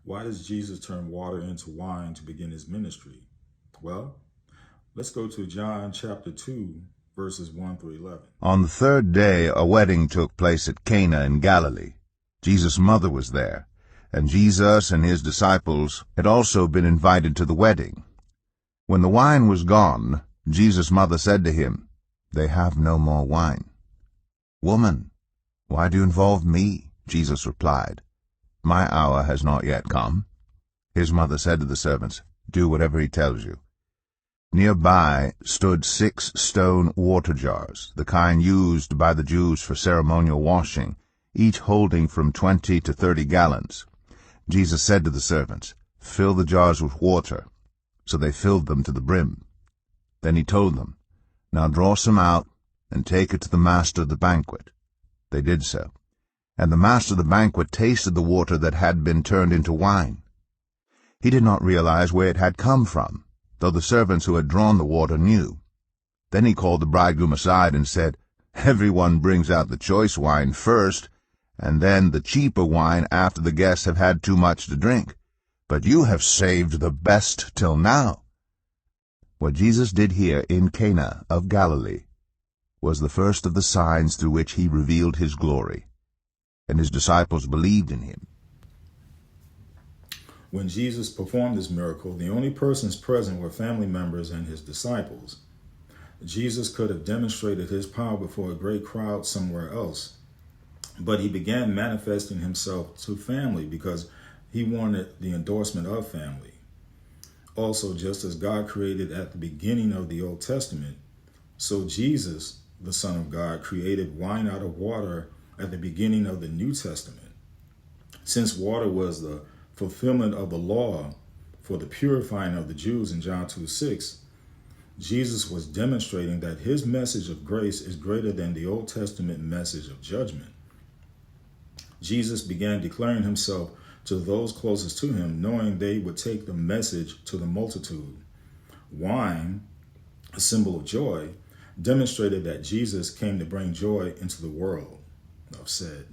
Why does Jesus turn water into wine to begin his ministry? Well, let's go to John chapter 2, verses 1 through 11. On the third day a wedding took place at Cana in Galilee. Jesus' mother was there, and Jesus and his disciples had also been invited to the wedding. When the wine was gone, Jesus' mother said to him, "They have no more wine." "Woman, why do you involve me?" Jesus replied. "My hour has not yet come." His mother said to the servants, "Do whatever he tells you." Nearby stood 6 stone water jars, the kind used by the Jews for ceremonial washing, each holding from 20 to 30 gallons. Jesus said to the servants, "Fill the jars with water." So they filled them to the brim. Then he told them, "Now draw some out and take it to the master of the banquet." They did so. And the master of the banquet tasted the water that had been turned into wine. He did not realize where it had come from, though the servants who had drawn the water knew. Then he called the bridegroom aside and said, "Everyone brings out the choice wine first, and then the cheaper wine after the guests have had too much to drink. But you have saved the best till now." What Jesus did here in Cana of Galilee was the first of the signs through which he revealed his glory, and his disciples believed in him. When Jesus performed this miracle, the only persons present were family members and his disciples. Jesus could have demonstrated his power before a great crowd somewhere else, but he began manifesting himself to family because he wanted the endorsement of family. Also, just as God created at the beginning of the Old Testament, so Jesus, the Son of God, created wine out of water at the beginning of the New Testament. Since water was the fulfillment of the law for the purifying of the Jews in John 2:6, Jesus was demonstrating that his message of grace is greater than the Old Testament message of judgment. Jesus began declaring himself to those closest to him, knowing they would take the message to the multitude. Wine, a symbol of joy, demonstrated that Jesus came to bring joy into the world. Enough said.